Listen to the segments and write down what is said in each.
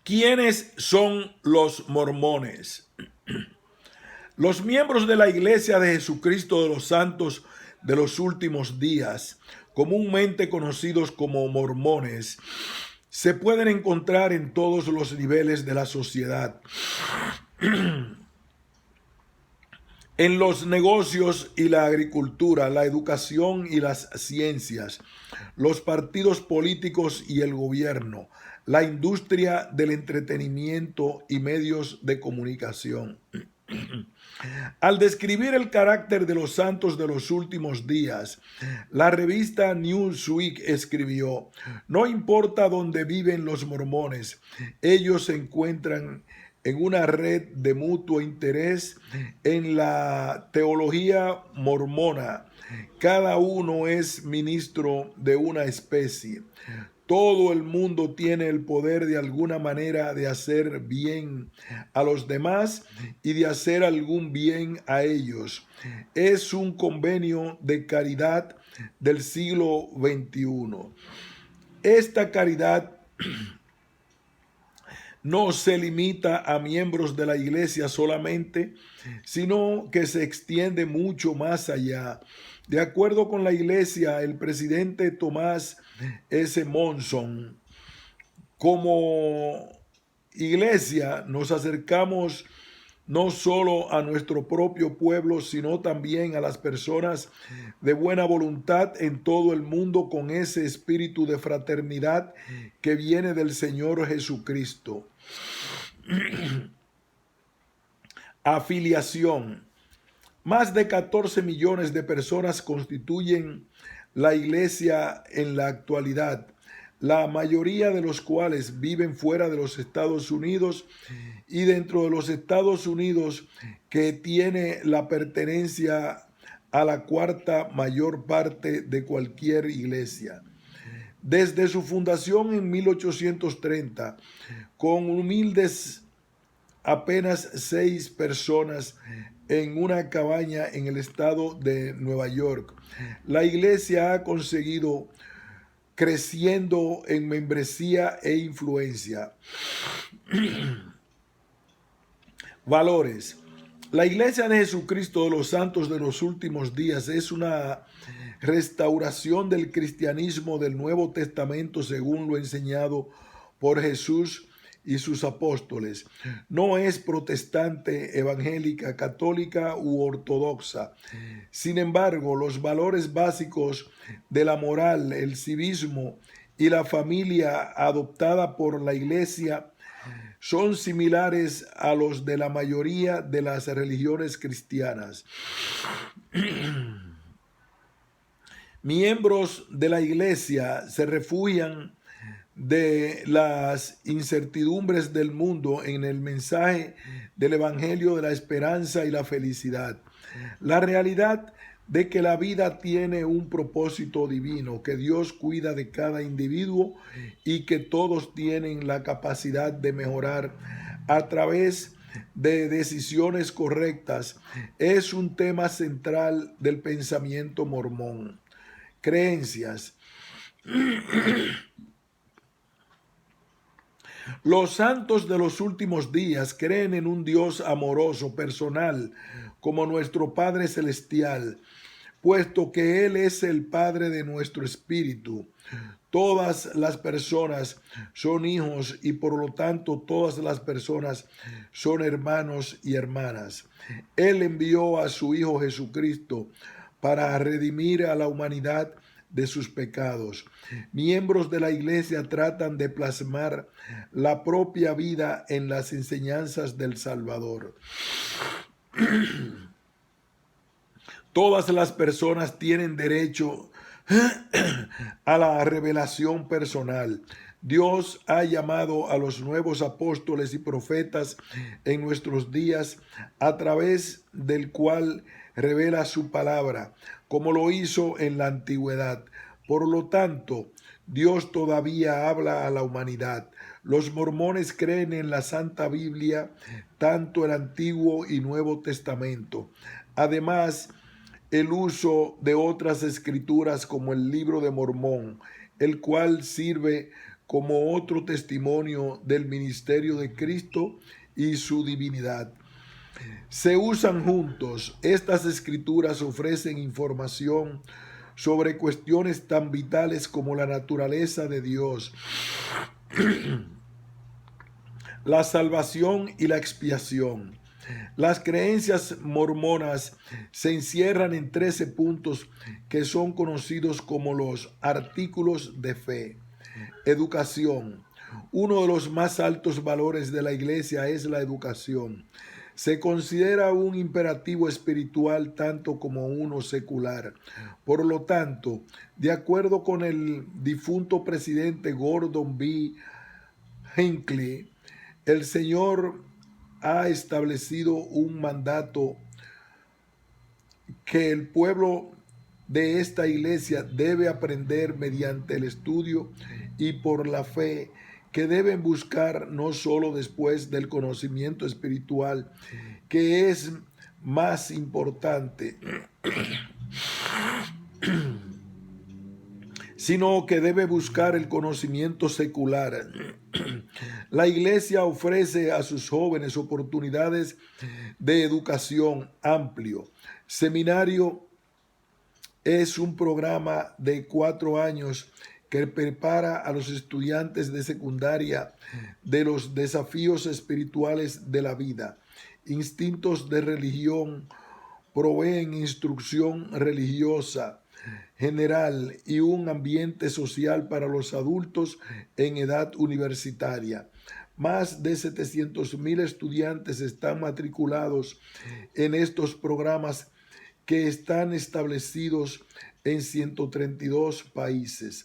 ¿Quiénes son los mormones? Los miembros de la Iglesia de Jesucristo de los Santos de los Últimos Días, comúnmente conocidos como mormones, se pueden encontrar en todos los niveles de la sociedad, en los negocios y la agricultura, la educación y las ciencias, los partidos políticos y el gobierno, la industria del entretenimiento y medios de comunicación. Al describir el carácter de los santos de los últimos días, la revista Newsweek escribió: no importa dónde viven los mormones, ellos se encuentran en una red de mutuo interés en la teología mormona. Cada uno es ministro de una especie. Todo el mundo tiene el poder de alguna manera de hacer bien a los demás y de hacer algún bien a ellos. Es un convenio de caridad del siglo XXI. Esta caridad no se limita a miembros de la iglesia solamente, sino que se extiende mucho más allá. De acuerdo con la iglesia, el presidente Thomas S. Monson, como iglesia nos acercamos no solo a nuestro propio pueblo, sino también a las personas de buena voluntad en todo el mundo con ese espíritu de fraternidad que viene del Señor Jesucristo. Afiliación. Más de 14 millones de personas constituyen la iglesia en la actualidad, la mayoría de los cuales viven fuera de los Estados Unidos y dentro de los Estados Unidos, que tiene la pertenencia a la cuarta mayor parte de cualquier iglesia. Desde su fundación en 1830, con humildes apenas 6 personas en una cabaña en el estado de Nueva York, la iglesia ha conseguido creciendo en membresía e influencia. Valores. La Iglesia de Jesucristo de los Santos de los Últimos Días es una restauración del cristianismo del Nuevo Testamento según lo enseñado por Jesús y sus apóstoles. No es protestante, evangélica, católica u ortodoxa. Sin embargo, los valores básicos de la moral, el civismo y la familia adoptada por la Iglesia son similares a los de la mayoría de las religiones cristianas. Miembros de la Iglesia se refugian de las incertidumbres del mundo en el mensaje del Evangelio de la esperanza y la felicidad. La realidad de que la vida tiene un propósito divino, que Dios cuida de cada individuo y que todos tienen la capacidad de mejorar a través de decisiones correctas, es un tema central del pensamiento mormón. Creencias. Los santos de los últimos días creen en un Dios amoroso, personal, como nuestro Padre Celestial, puesto que Él es el Padre de nuestro espíritu. Todas las personas son hijos y por lo tanto todas las personas son hermanos y hermanas. Él envió a su Hijo Jesucristo para redimir a la humanidad de sus pecados. Miembros de la iglesia tratan de plasmar la propia vida en las enseñanzas del Salvador. Todas las personas tienen derecho a la revelación personal. Dios ha llamado a los nuevos apóstoles y profetas en nuestros días, a través del cual revela su palabra, como lo hizo en la antigüedad. Por lo tanto, Dios todavía habla a la humanidad. Los mormones creen en la Santa Biblia, tanto el Antiguo y Nuevo Testamento. Además, el uso de otras escrituras como el Libro de Mormón, el cual sirve como otro testimonio del ministerio de Cristo y su divinidad. Se usan juntos. Estas escrituras ofrecen información sobre cuestiones tan vitales como la naturaleza de Dios, la salvación y la expiación. Las creencias mormonas se encierran en 13 puntos que son conocidos como los artículos de fe. Educación. Uno de los más altos valores de la iglesia es la educación. Se considera un imperativo espiritual tanto como uno secular. Por lo tanto, de acuerdo con el difunto presidente Gordon B. Hinckley, el Señor ha establecido un mandato que el pueblo de esta iglesia debe aprender mediante el estudio y por la fe, que deben buscar no solo después del conocimiento espiritual, que es más importante, sino que debe buscar el conocimiento secular. La iglesia ofrece a sus jóvenes oportunidades de educación amplio. Seminario es un programa de 4 años que prepara a los estudiantes de secundaria de los desafíos espirituales de la vida. Instintos de religión proveen instrucción religiosa general y un ambiente social para los adultos en edad universitaria. Más de 700,000 estudiantes están matriculados en estos programas que están establecidos en 132 países.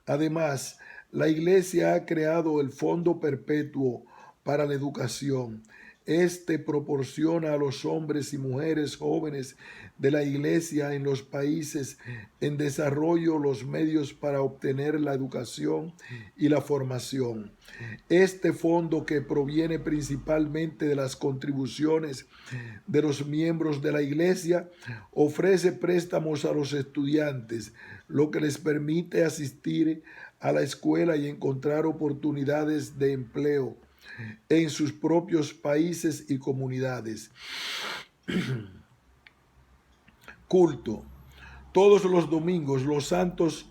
Además, la Iglesia ha creado el Fondo Perpetuo para la Educación. Este proporciona a los hombres y mujeres jóvenes de la Iglesia en los países en desarrollo los medios para obtener la educación y la formación. Este fondo, que proviene principalmente de las contribuciones de los miembros de la Iglesia, ofrece préstamos a los estudiantes, lo que les permite asistir a la escuela y encontrar oportunidades de empleo en sus propios países y comunidades. Culto. Todos los domingos los santos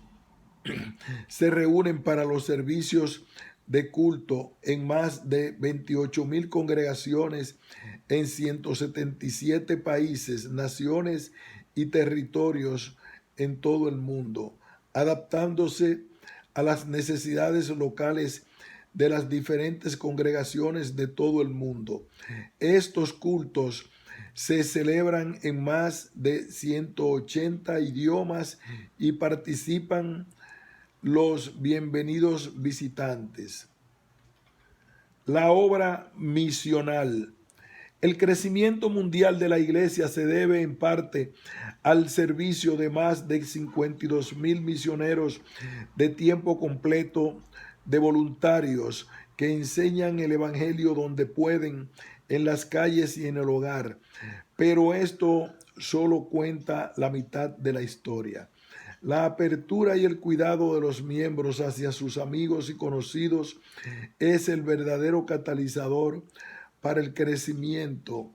se reúnen para los servicios de culto en más de 28,000 congregaciones en 177 países, naciones y territorios en todo el mundo, adaptándose a las necesidades locales de las diferentes congregaciones de todo el mundo. Estos cultos se celebran en más de 180 idiomas y participan los bienvenidos visitantes. La obra misional. El crecimiento mundial de la iglesia se debe en parte al servicio de más de 52,000 misioneros de tiempo completo, de voluntarios que enseñan el evangelio donde pueden, en las calles y en el hogar. Pero esto solo cuenta la mitad de la historia. La apertura y el cuidado de los miembros hacia sus amigos y conocidos es el verdadero catalizador para el crecimiento.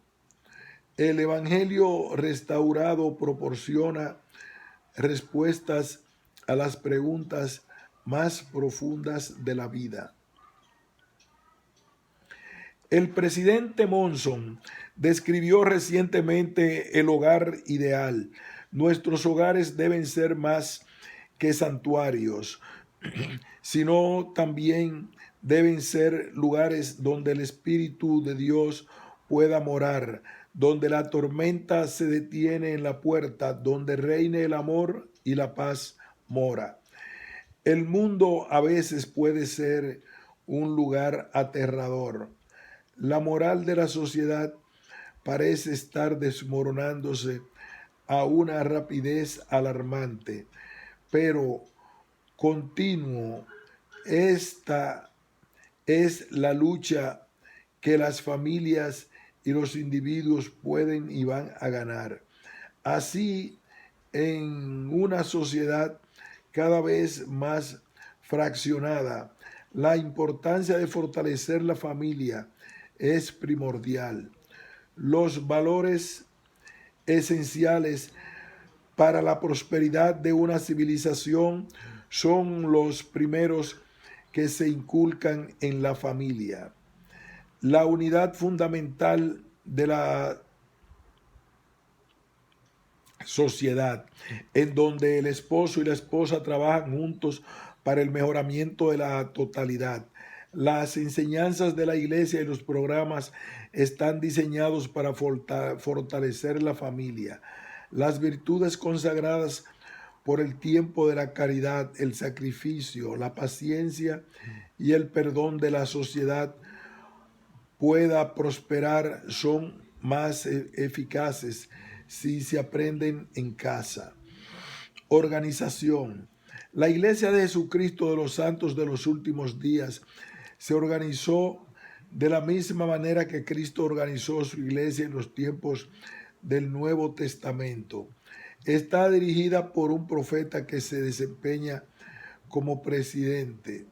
El evangelio restaurado proporciona respuestas a las preguntas más profundas de la vida. El presidente Monson describió recientemente el hogar ideal. Nuestros hogares deben ser más que santuarios, sino también deben ser lugares donde el Espíritu de Dios pueda morar, donde la tormenta se detiene en la puerta, donde reine el amor y la paz mora. El mundo a veces puede ser un lugar aterrador. La moral de la sociedad parece estar desmoronándose a una rapidez alarmante, pero continuo. Esta es la lucha que las familias y los individuos pueden y van a ganar. Así, en una sociedad cada vez más fraccionada, La importancia de fortalecer la familia es primordial. Los valores esenciales para la prosperidad de una civilización son los primeros que se inculcan en la familia. La unidad fundamental de la sociedad, en donde el esposo y la esposa trabajan juntos para el mejoramiento de la totalidad. Las enseñanzas de la iglesia y los programas están diseñados para fortalecer la familia. Las virtudes consagradas por el tiempo de la caridad, el sacrificio, la paciencia y el perdón de la sociedad pueda prosperar son más eficaces si se aprenden en casa. Organización. La Iglesia de Jesucristo de los Santos de los Últimos Días se organizó de la misma manera que Cristo organizó su iglesia en los tiempos del Nuevo Testamento. Está dirigida por un profeta que se desempeña como presidente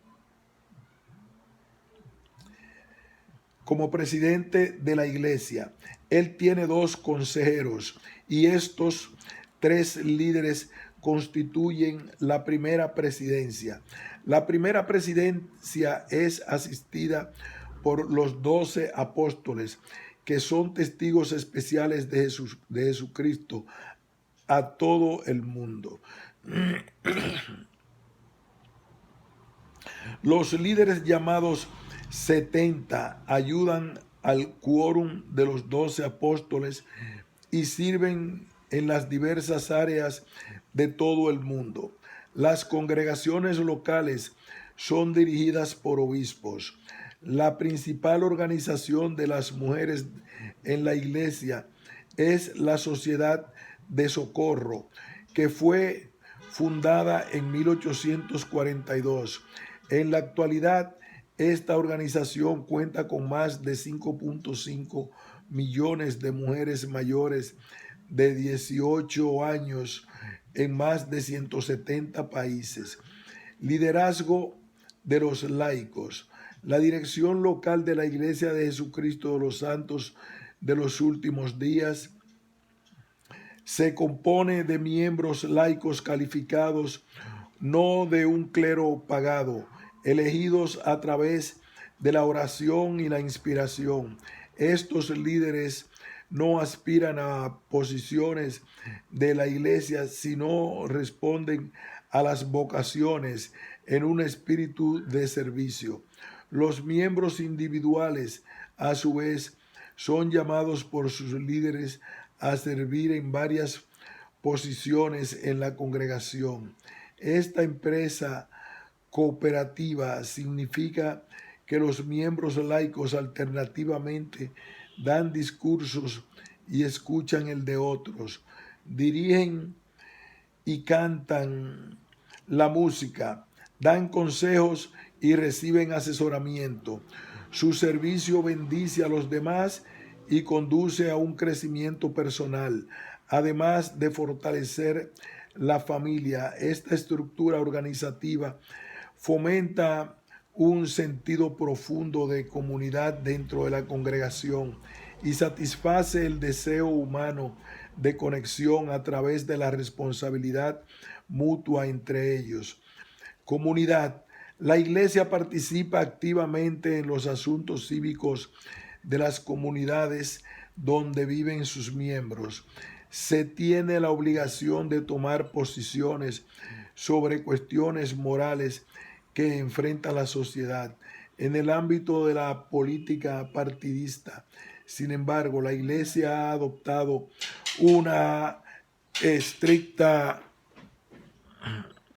de la iglesia. Él tiene 2 consejeros y estos 3 líderes constituyen la primera presidencia. La primera presidencia es asistida por los 12 apóstoles, que son testigos especiales de Jesucristo a todo el mundo. Los líderes llamados 70 ayudan al quórum de los 12 apóstoles y sirven en las diversas áreas de todo el mundo. Las congregaciones locales son dirigidas por obispos. La principal organización de las mujeres en la iglesia es la Sociedad de Socorro, que fue fundada en 1842. En la actualidad, esta organización cuenta con más de 5.5 millones de mujeres mayores de 18 años en más de 170 países. Liderazgo de los laicos. La dirección local de la Iglesia de Jesucristo de los Santos de los Últimos Días se compone de miembros laicos calificados, no de un clero pagado, elegidos a través de la oración y la inspiración. Estos líderes no aspiran a posiciones de la iglesia, sino responden a las vocaciones en un espíritu de servicio. Los miembros individuales, a su vez, son llamados por sus líderes a servir en varias posiciones en la congregación. Esta empresa cooperativa significa que los miembros laicos alternativamente dan discursos y escuchan el de otros, dirigen y cantan la música, dan consejos y reciben asesoramiento. Su servicio bendice a los demás y conduce a un crecimiento personal, además de fortalecer la familia. Esta estructura organizativa fomenta un sentido profundo de comunidad dentro de la congregación y satisface el deseo humano de conexión a través de la responsabilidad mutua entre ellos. Comunidad. La iglesia participa activamente en los asuntos cívicos de las comunidades donde viven sus miembros. Se tiene la obligación de tomar posiciones sobre cuestiones morales que enfrenta la sociedad en el ámbito de la política partidista. Sin embargo, la iglesia ha adoptado una estricta